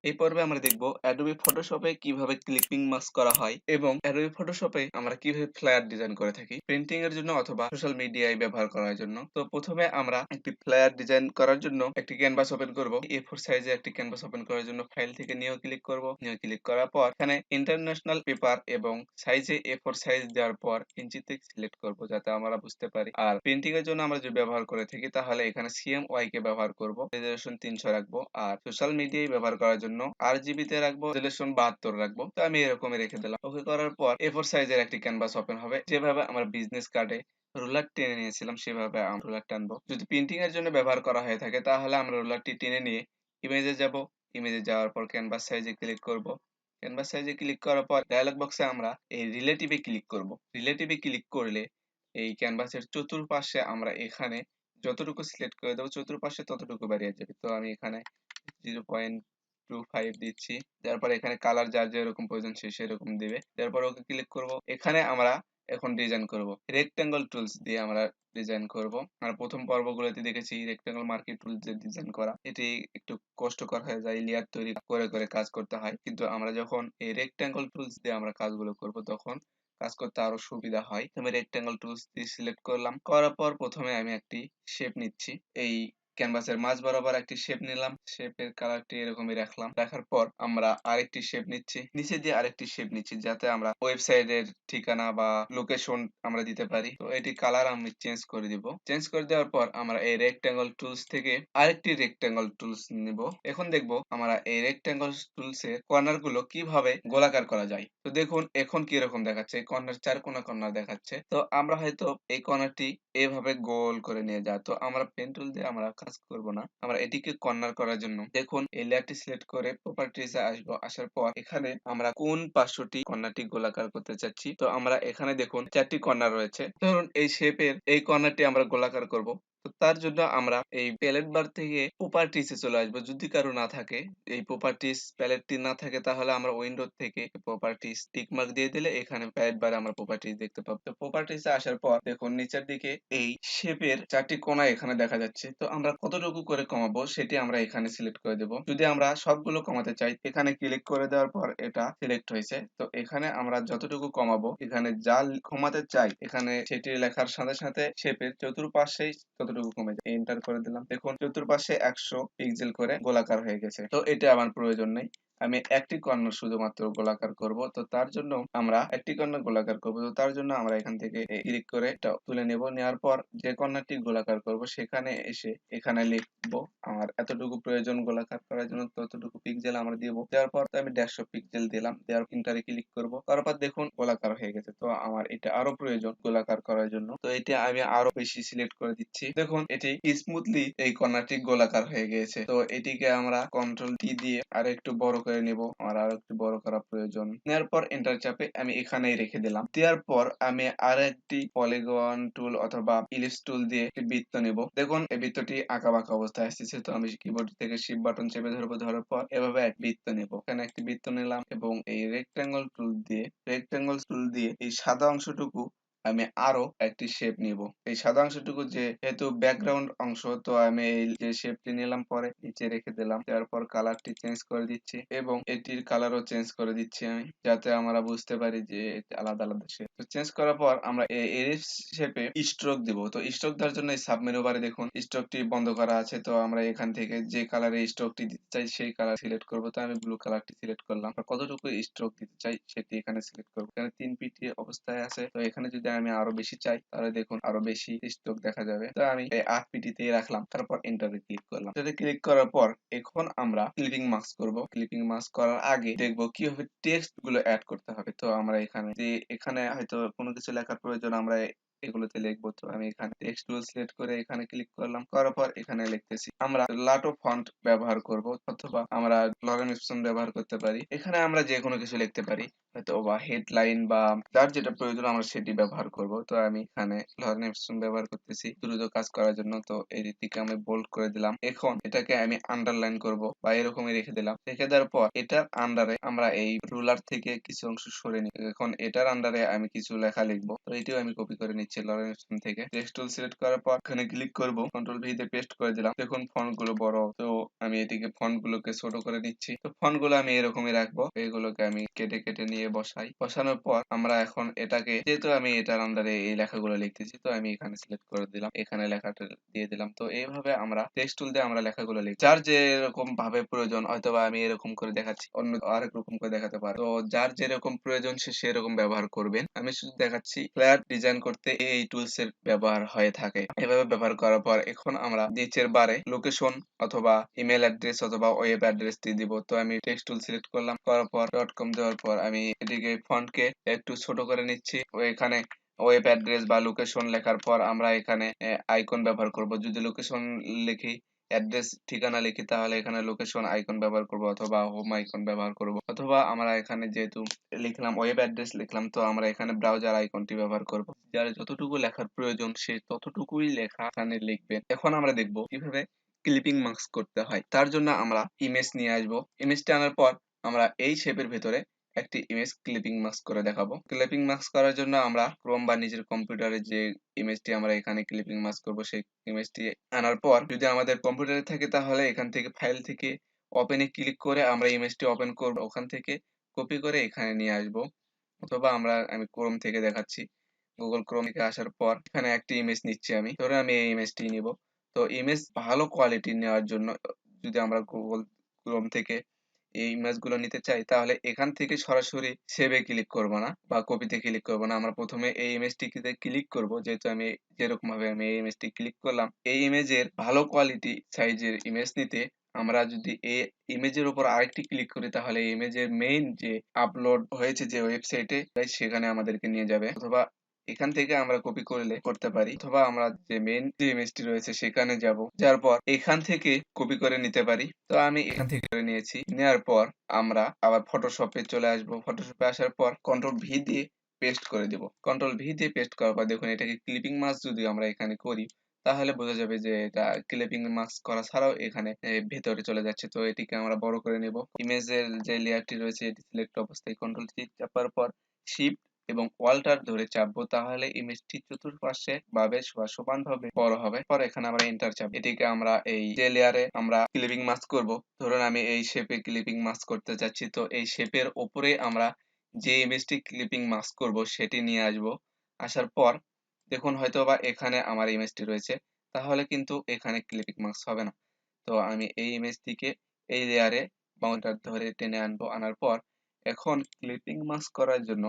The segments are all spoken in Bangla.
এই পর্বে আমরা দেখব Adobe Photoshop এ কিভাবে ক্লিপিং মাস্ক করা হয় এবং Adobe Photoshop এ আমরা কিভাবে ফ্লায়ার ডিজাইন করে থাকি প্রিন্টিং এর জন্য অথবা সোশ্যাল মিডিয়ায় ব্যবহার করার জন্য। তো প্রথমে আমরা একটি ফ্লায়ার ডিজাইন করার জন্য একটি ক্যানভাস ওপেন করব। A4 সাইজে একটি ক্যানভাস ওপেন করার জন্য ফাইল থেকে নিউ ক্লিক করব। নিউ ক্লিক করার পর এখানে ইন্টারন্যাশনাল পেপার এবং সাইজে A4 সাইজ দেওয়ার পর ইঞ্চিতে সিলেক্ট করব যাতে আমরা বুঝতে পারি। আর প্রিন্টিং এর জন্য আমরা যে ব্যবহার করে থাকি তাহলে এখানে CMY কে ব্যবহার করব। রেজোলিউশন 300 রাখবো। আর সোশ্যাল মিডিয়ায় ব্যবহার করার জন্য RGB তে রাখবো, রেজোলিউশন 72 রাখবো। তো আমি এরকমই রেখে দিলাম। ওকে করার পর A4 সাইজের একটি ক্যানভাস ওপেন হবে। যেভাবে আমার বিজনেস কার্ডে রুলার টেনে নিয়েছিলাম সেভাবে আমরা রুলার টানবো। যদি প্রিন্টিং এর জন্য ব্যবহার করা হয়ে থাকে তাহলে আমরা রুলারটি টেনে নিয়ে ইমেজে যাব। ইমেজে যাওয়ার পর ক্যানভাস সাইজে ক্লিক করব। ক্যানভাস সাইজে ক্লিক করার পর ডায়ালগ বক্সে আমরা এই রিলেটিভে ক্লিক করব। রিলেটিভে ক্লিক করলে এই ক্যানভাসের চতুর্পাশে আমরা এখানে যতটুকু সিলেক্ট করে দেবো চতুর্পাশে ততটুকু বেরিয়ে যাবে। তো আমি এখানে 0.25 দিচ্ছি। তারপর এখানে কালার যার যেরকম প্রয়োজন সে সেরকম দিবে। তারপর ওকে ক্লিক করব। এখানে আমরা এখন ডিজাইন করব। রেক্টেঙ্গল টুলস দিয়ে আমরা ডিজাইন করব। আমরা প্রথম পর্বগুলোতে দেখেছি রেক্টেঙ্গল মার্কিং টুলস দিয়ে ডিজাইন করা। এটি একটু কষ্টকর হয়ে যায়, লেয়ার তৈরি করে করে কাজ করতে হয়। কিন্তু আমরা যখন এই রেক্টেঙ্গল টুলস দিয়ে আমরা কাজগুলো করব তখন কাজ করতে আরো সুবিধা হয়। আমি রেক্টেঙ্গল টুলস দিয়ে সিলেক্ট করলাম। করার পর প্রথমে আমি একটি শেপ নিচ্ছি। এই ক্যানভাসের মাঝ বরাবর একটি শেপ নিলাম। শেপের কালারটি এরকমই রাখলাম। রাখার পর আমরা আরেকটি শেপ নিচ্ছি। নিচে দিয়ে আরেকটি শেপ নিচ্ছি যাতে আমরা ওয়েবসাইটের ঠিকানা বা লোকেশন আমরা দিতে পারি। তো এটি কালার আমি চেঞ্জ করে দিব। চেঞ্জ করে দেওয়ার পর আমরা এই রেক্টেঙ্গল টুলস থেকে আরেকটি রেক্টেঙ্গল টুলস নিব। এখন দেখব আমরা এই রেক্টেঙ্গল টুলস এর কর্নার গুলো কিভাবে গোলাকার করা যায়। তো দেখুন এখন কি রকম দেখাচ্ছে, কর্নার 4 কোণা কর্নার দেখাচ্ছে। তো আমরা হয়তো এই কর্নারটি এভাবে গোল করে নিয়ে যায়। তো আমরা পেন টুল দিয়ে আমরা কাজ করব না। আমরা এটিকে কর্নার করার জন্য দেখুন এই লেয়ারটি সিলেক্ট করে প্রপার্টিজ এ আসবো। আসার পর এখানে আমরা কোন পার্শ্বটি কর্নারটি গোলাকার করতে চাচ্ছি। তো আমরা এখানে দেখুন 4টি কর্নার রয়েছে। ধরুন এই শেপের এই কর্নারটি আমরা গোলাকার করব। তো তার জন্য আমরা এই প্যালেট বার থেকে প্রপার্টিজ এ চলে আসবো। যদি কারো না থাকে এই প্রপার্টিজ প্যালেটটি না থাকে তাহলে আমরা উইন্ডো থেকে প্রপার্টিজ টিক মার্ক দিয়ে দিলে এখানে প্যালেট বারে আমরা প্রপার্টিজ দেখতে পাবো। তো প্রপার্টিজ এ আসার পর দেখুন নিচের দিকে এই শেপের 4টি কোণা এখানে দেখা যাচ্ছে। তো আমরা কতটুকু করে কমাবো সেটি আমরা এখানে সিলেক্ট করে দেব। যদি আমরা সবগুলো কমাতে চাই এখানে ক্লিক করে দেওয়ার পর এটা সিলেক্ট হয়েছে। তো এখানে আমরা যতটুকু কমাবো এখানে যা কমাতে চাই এখানে সেটি লেখার সাথে সাথে শেপের চতুর্পাশেই ততটুকু কমে যায়। এন্টার করে দিলাম। দেখুন চতুর্পাশে 100 পিক্সেল করে গোলাকার হয়ে গেছে। তো এটা আমার প্রয়োজন নেই। আমি একটি কর্নার শুধুমাত্র গোলাকার করব। তো তার জন্য আমরা একটি কর্নার গোলাকার করব। তো তার জন্য আমরা এখান থেকে ক্লিক করে এটা তুলে নেব। নেওয়ার পর যে কর্নারটি গোলাকার করব সেখানে এসে এখানে লিখবো আমার এতটুকু প্রয়োজন গোলাকার করার জন্য, ততটুকু পিক্সেল আমরা দিব। দেওয়ার পর আমি 150 পিক্সেল দিলাম। দেওয়ার ইন্টারে ক্লিক করব। তারপর দেখুন গোলাকার হয়ে গেছে। তো আমার এটা আরো প্রয়োজন গোলাকার করার জন্য। তো এটা আমি আরো বেশি সিলেক্ট করে দিচ্ছি। দেখুন এটি স্মুথলি এই কর্নারটি গোলাকার হয়ে গিয়েছে। তো এটিকে আমরা কন্ট্রোল টি দিয়ে আরো একটু বড় করে নেব। আমার আরো একটু বড় করা প্রয়োজন। নেওয়ার পর এন্টার চাপে আমি এখানেই রেখে দিলাম। দেওয়ার পর আমি আর একটি পলিগন টুল অথবা ইলিপস টুল দিয়ে একটি বৃত্ত নেব। দেখুন এই বৃত্তটি আঁকা বাঁকা অবস্থায় আসছে। তো আমি কিবোর্ড থেকে শিফট বাটন চেপে ধরবো। ধরার পর এভাবে এক বৃত্ত নেব। এখানে একটি বৃত্ত নিলাম এবং এই রেক্টেঙ্গল টুল দিয়ে এই সাদা অংশটুকু আমি আরো একটি শেপ নিব। এই সাদা অংশটুকু যেহেতু ব্যাকগ্রাউন্ড অংশ তো আমি এই যে শেপটি নিলাম পরে নিচে রেখে দিলাম। দেওয়ার পর কালারটি চেঞ্জ করে দিচ্ছি এবং এটির কালারও চেঞ্জ করে দিচ্ছি আমি, যাতে আমরা বুঝতে পারি যে আলাদা আলাদা শেপ। তো চেঞ্জ করার পর আমরা এই শেপে স্ট্রোক দিব। তো স্ট্রোক দেওয়ার জন্য এই সাব মেনু বারে দেখুন স্ট্রোকটি বন্ধ করা আছে। তো আমরা এখান থেকে যে কালারে স্ট্রোকটি দিতে চাই সেই কালার সিলেক্ট করব। তো আমি ব্লু কালারটি সিলেক্ট করলাম। কতটুকু স্ট্রোক দিতে চাই সেটি এখানে সিলেক্ট করব। এখানে 3 পিটি অবস্থায় আছে। তো এখানে যদি আমি আরো বেশি চাই তাহলে দেখুন আরো বেশি স্ট্রোক দেখা যাবে। তো আমি এই 8 পিটিতেই রাখলাম। তারপর এন্টারে ক্লিক করলাম। এটাতে ক্লিক করার পর এখন আমরা ক্লিপিং মাস্ক করব। ক্লিপিং মাস্ক করার আগে দেখব কিভাবে টেক্সট গুলো অ্যাড করতে হবে। তো আমরা এখানে হয়তো কোনো কিছু লেখার প্রয়োজন আমরা এগুলোতে লিখবো। তো আমি এখানে টেক্সট টুল সিলেক্ট করে এখানে ক্লিক করলাম। করার পর এখানে লিখতেছি। আমরা লাটো ফন্ট ব্যবহার করব অথবা আমরা লরেন ইপসন ব্যবহার করতে পারি। এখানে আমরা যে কোনো কিছু লিখতে পারি, হয়তো বা হেডলাইন বা যার যেটা প্রয়োজন আমরা সেটি ব্যবহার করব। তো আমি এখানে লরেন ইপসন ব্যবহার করতেছি দ্রুত কাজ করার জন্য। তো এই দিকটিকে আমি বোল্ড করে দিলাম। এখন এটাকে আমি আন্ডারলাইন করব বা এরকমই রেখে দিলাম। রেখে দেওয়ার পর এটার আন্ডারে আমরা এই রুলার থেকে কিছু অংশ সরে নিই। এখন এটার আন্ডারে আমি কিছু লেখা লিখবো। তো এটিও আমি কপি করে নিচ্ছি। নিচ্ছি লরেন্স থেকে। টেক্সট টুল সিলেক্ট করার পর এখানে ক্লিক করব, কন্ট্রোল ভি তে পেস্ট করে দিলাম। দেখুন ফন্ট গুলো বড়, তো আমি এটিকে ফন্ট গুলোকে ছোট করে নিচ্ছি। তো ফন্ট গুলো আমি এরকমই রাখবো, এইগুলোকে আমি কেটে কেটে নিয়ে বসাই। বসানোর পর আমরা এখন এটাকে, যেহেতু আমি এটার আন্ডারে এই লেখাগুলো লিখতেছি, তো আমি এখানে সিলেক্ট করে দিলাম, এখানে লেখাটা দিয়ে দিলাম। তো এইভাবে আমরা টেক্সট টুল দিয়ে আমরা লেখাগুলো লিখি। যার যেরকম ভাবে প্রয়োজন, হয়তোবা আমি এরকম করে দেখাচ্ছি, অন্য আরেক রকম করে দেখাতে পারে। তো যার যেরকম প্রয়োজন সে সেরকম ব্যবহার করবেন। আমি শুধু দেখাচ্ছি ফ্ল্যাট ডিজাইন করতে এই টুলস এর ব্যবহার হয়ে থাকে। এভাবে ব্যবহার করার পর এখন আমরা নিচের বারে লোকেশন অথবা ইমেল অ্যাড্রেস অথবা ওয়েব অ্যাড্রেস দিয়ে দিব। তো আমি টেক্সট টুল সিলেক্ট করলাম, করার পর .com দেওয়ার পর আমি এটিকে ফন্টকে একটু ছোট করে নিচ্ছি। ও এখানে ওয়েব অ্যাড্রেস বা লোকেশন লেখার পর আমরা এখানে আইকন ব্যবহার করব। যদি লোকেশন লিখি, অ্যাড্রেস ঠিকানা লিখি, তাহলে এখানে লোকেশন আইকন ব্যবহার করব অথবা হোম আইকন ব্যবহার করব, অথবা আমরা এখানে যেহেতু লিখলাম ওয়েব অ্যাড্রেস লিখলাম, তো আমরা এখানে ব্রাউজার আইকনটি ব্যবহার করব। যার যতটুকু লেখার প্রয়োজন সে ততটুকুই লেখা এখানে লিখবেন। এখন আমরা দেখব কিভাবে ক্লিপিং মার্কস করতে হয়। তার জন্য আমরা ইমেজ নিয়ে আসব। ইমেজটা আনার পর আমরা এই শেপের ভেতরে একটি ইমেজ ক্লিপিং মাস্ক করে দেখাবো। ক্লিপিং মাস্ক করার জন্য আমরা ক্রোম বা নিজের কম্পিউটারে যে ইমেজটি আমরা এখানে ক্লিপিং মাস্ক করব, সেই ইমেজটি আনার পর যদি আমাদের কম্পিউটারে থাকে তাহলে এখান থেকে ফাইল থেকে ওপেনে ক্লিক করে আমরা ইমেজটি ওপেন করব, ওখান থেকে কপি করে এখানে নিয়ে আসব, অথবা আমি ক্রোম থেকে দেখাচ্ছি। গুগল ক্রোম থেকে আসার পর এখানে একটি ইমেজ নিচ্ছি, আমি ধরে আমি এই ইমেজটি নিব। তো ইমেজ ভালো কোয়ালিটি নেওয়ার জন্য যদি আমরা গুগল ক্রোম থেকে এই ইমেজগুলো নিতে চাই, তাহলে এখান থেকে সরাসরি সেভে ক্লিক করব না বা কপিতে ক্লিক করব না। আমরা প্রথমে এই ইমেজটিতে ক্লিক করব। যেহেতু আমি যেরকম ভাবে আমি এই ইমেজটি ক্লিক করলাম, এই ইমেজের ভালো কোয়ালিটি সাইজের ইমেজ নিতে আমরা যদি এই ইমেজের উপর আরেকটি ক্লিক করি, তাহলে এই ইমেজের মেইন যে আপলোড হয়েছে যে ওয়েবসাইটে, সেখানে আমাদেরকে নিয়ে যাবে। অথবা এখান থেকে আমরা কপি করতে পারি, অথবা আমরা যে মেইন যে ইমেজটি রয়েছে সেখানে যাব, যার পর এখান থেকে কপি করে নিতে পারি। তো আমি এখান থেকে করে নিয়েছি। নেওয়ার পর আমরা আবার ফটোশপে চলে আসব। ফটোশপে আসার পর কন্ট্রোল ভি দিয়ে পেস্ট করে দেব। কন্ট্রোল ভি দিয়ে পেস্ট করার পর দেখুন এটাকে ক্লিপিং মাস্ক যদি আমরা এখানে করি, তাহলে বোঝা যাবে যে এটা ক্লিপিং মাস্ক করা ছাড়াও এখানে ভেতরে চলে যাচ্ছে। তো এটিকে আমরা বড় করে নেব। ইমেজের যে লেয়ারটি রয়েছে এটি সিলেক্ট অবস্থায় কন্ট্রোল সি চাপার পর শিফট এবং অল্টার ধরে চাপবো, তাহলে ইমেজটি চতুর্পাশে ভাবে সমানভাবে বড় হবে। পর এখানে আমরা এন্টার চাপ, এটিকে আমরা এই যে লেয়ারে আমরা ক্লিপিং মাস্ক করব, ধরুন আমি এই শেপে ক্লিপিং মাস্ক করতে চাচ্ছি, তো এই শেপের উপরে আমরা যে ইমেজটি ক্লিপিং মাস্ক করব সেটি নিয়ে আসব। আসার পর দেখুন হয়তোবা এখানে আমার ইমেজটি রয়েছে, তাহলে কিন্তু এখানে ক্লিপিং মাস্ক হবে না। তো আমি এই ইমেজটিকে এই লেয়ারে বাউন্ডার ধরে টেনে আনবো। আনার পর এখন ক্লিপিং মাস্ক করার জন্য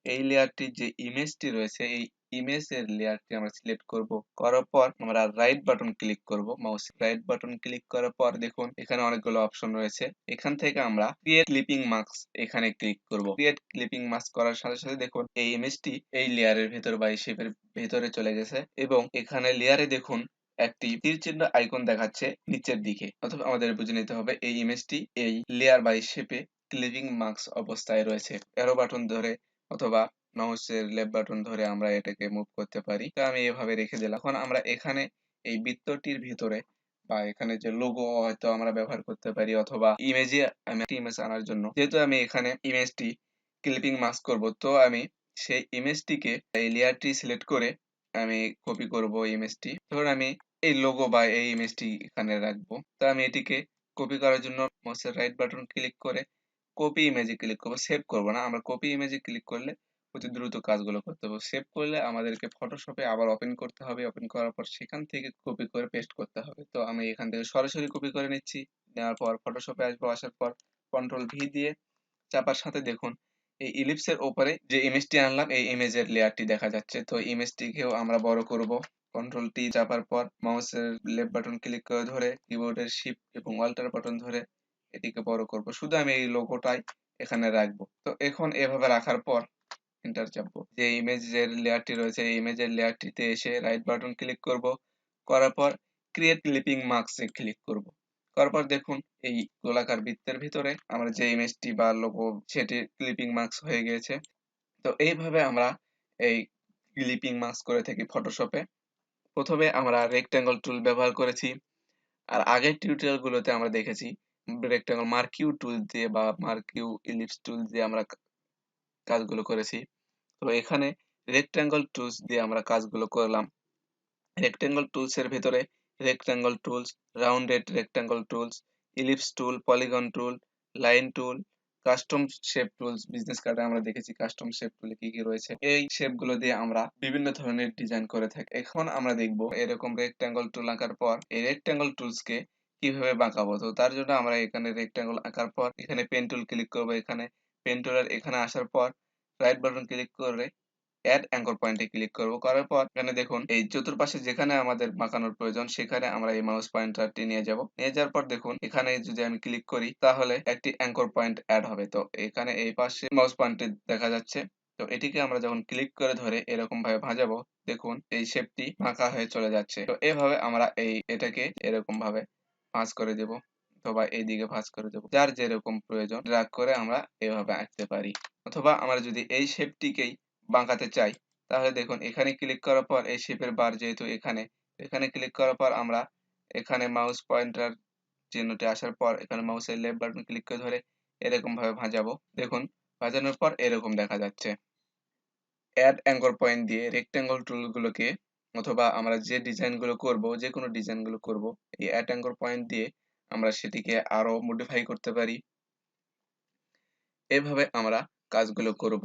এই লেয়ারটির যে ইমেজটি রয়েছে, এই ইমেজের লেয়ারটি আমরা সিলেক্ট করব। করার পর আমরা রাইট বাটন ক্লিক করব, মাউস রাইট বাটন ক্লিক করার পর দেখুন এখানে অনেকগুলো অপশন রয়েছে। এখান থেকে আমরা ক্রিয়েট ক্লিপিং মাস্ক এখানে ক্লিক করব। ক্রিয়েট ক্লিপিং মাস্ক করার সাথে সাথে দেখুন এই ইমেজটি এই লেয়ারের ভেতর বা এই শেপের ভেতরে চলে গেছে, এবং এখানে লেয়ারে দেখুন একটি তীর চিহ্ন আইকন দেখাচ্ছে নিচের দিকে। অথবা আমাদের বুঝে নিতে হবে এই ইমেজটি এই লেয়ার বা এই শেপে ক্লিপিং মাস্ক অবস্থায় রয়েছে। অ্যারো বাটন ধরে অথবা মাউসের লেফট বাটন ধরে আমরা এটাকে মুভ করতে পারি। তো আমি এভাবে রেখে দিলাম। এখন আমরা এখানে এই বৃত্তটির ভিতরে বা এখানে যে লোগো হয়তো আমরা ব্যবহার করতে পারি, অথবা ইমেজে আমি একটি ইমেজ আনার জন্য, যেহেতু আমি এখানে ইমেজটি ক্লিপিং মাস্ক করব, তো আমি সেই ইমেজটিকে এই লেয়ারটি সিলেক্ট করে আমি কপি করব ইমেজটি। ধরুন আমি এই লোগো বা এই ইমেজটি এখানে রাখবো। তো আমি এটিকে কপি করার জন্য মাউসের রাইট বাটন ক্লিক করে কপি ইমেজে ক্লিক করবো, সেভ করব না। আমরা কপি ইমেজে ক্লিক করলে অতি দ্রুত কাজগুলো করতে হবে। সেভ করলে আমাদেরকে ফটোশপে আবার ওপেন করতে হবে। ওপেন করার পর সেখান থেকে কপি করে পেস্ট করতে হবে। তো আমি এখান থেকে সরাসরি কপি করে নিচ্ছি। নেওয়ার পর ফটোশপে আসবো, আসার পর কন্ট্রোল ভি দিয়ে চাপার সাথে দেখুন এই ইলিপসের উপরে যে ইমেজটি আনলাম এই ইমেজের লেয়ারটি দেখা যাচ্ছে। তো ইমেজটিকেও আমরা বড় করব। কন্ট্রোল টি চাপার পর মাউসের লেফট বাটন ক্লিক করে ধরে কিবোর্ডের শিফট এবং অল্টার বাটন ধরে এটিকে বড় করব। শুধু আমি এই লোগোটাই এখানে রাখবো। তো এখন এভাবে রাখার পর এন্টার চাপবো। যে ইমেজের লেয়ারটি রয়েছে এই ইমেজের লেয়ারটিতে এসে রাইট বাটন ক্লিক করব। করার পর ক্রিয়েট ক্লিপিং মাস্ক এ ক্লিক করব। করার পর দেখুন এই গোলাকার বৃত্তের ভিতরে আমরা যে ইমেজটি বা লোগো সেটি ক্লিপিং মাস্ক হয়ে গিয়েছে। তো এইভাবে আমরা এই ক্লিপিং মাস্ক করে থাকি ফটোশপে। প্রথমে আমরা রেক্টেঙ্গল টুল ব্যবহার করেছি, আর আগের টিউটোরিয়াল গুলোতে আমরা দেখেছি রেক্টেঙ্গল মার্কিউ টুল দিয়ে বা মার্কিউ ইলিপস টুল দিয়ে আমরা কাজগুলো করেছি। তো এখানে রেক্টেঙ্গল টুলস দিয়ে আমরা কাজগুলো করলাম। রেক্টেঙ্গল টুলস এর ভেতরে rectangle tools, rounded rectangle tools, ellipse টুল, polygon tool, line tool, custom shape tools, business কার্ডে আমরা দেখেছি কাস্টম শেপ টুলে কি কি রয়েছে। এই শেপ গুলো দিয়ে আমরা বিভিন্ন ধরনের ডিজাইন করে থাকি। এখন আমরা দেখব এরকম রেক্টেঙ্গল টুল আঁকার পর এই রেক্টেঙ্গল টুলস কে কিভাবে বাঁকাবো। তো তার জন্য আমরা এখানে রেক্টেঙ্গল আঁকার পর এখানে পেন টুল ক্লিক করব। এখানে পেন টুলের এখানে আসার পর রাইট বাটন ক্লিক করে অ্যাড অ্যাঙ্কর পয়েন্টে ক্লিক করব। করার পর এখানে দেখুন এই চতুর্পাশে যেখানে আমাদের বাঁকানোর প্রয়োজন সেখানে আমরা এই মাউস পয়েন্টারটি নিয়ে যাব। নিয়ে যাওয়ার পর দেখুন এখানে যদি আমি ক্লিক করি তাহলে একটি অ্যাঙ্কর পয়েন্ট অ্যাড হবে। তো এখানে এই পাশে মাউস পয়েন্টটি দেখা যাচ্ছে। তো এটিকে আমরা যখন ক্লিক করে ধরে এরকম ভাবে ভাঁজাবো, দেখুন এই শেপটি বাঁকা হয়ে চলে যাচ্ছে। তো এভাবে আমরা এটাকে এরকম ভাবে ভাঁজ করে দেব অথবা এইদিকে ভাঁজ করে দেব। যার যেরকম প্রয়োজন ড্র্যাগ করে আমরা এভাবে আঁকতে পারি। অথবা আমরা যদি এই শেপটিকেই বাঁকাতে চাই তাহলে দেখুন এখানে ক্লিক করার পর এই শেপের বার যেহেতু এখানে ক্লিক করার পর আমরা এখানে মাউস পয়েন্টার চিহ্নটি আসার পর এখানে মাউসের লেফট বাটন ক্লিক করে ধরে এরকম ভাবে ভাঁজাবো। দেখুন ভাঁজানোর পর এরকম দেখা যাচ্ছে। অ্যাড অ্যাঙ্কর পয়েন্ট দিয়ে রেক্টেঙ্গল টুল গুলোকে অথবা আমরা যে ডিজাইন গুলো করব, যে কোনো ডিজাইন গুলো করব, এই অ্যাড অ্যাঙ্কর পয়েন্ট দিয়ে আমরা সেটিকে আরো মডিফাই করতে পারি। এভাবে আমরা কাজগুলো করব।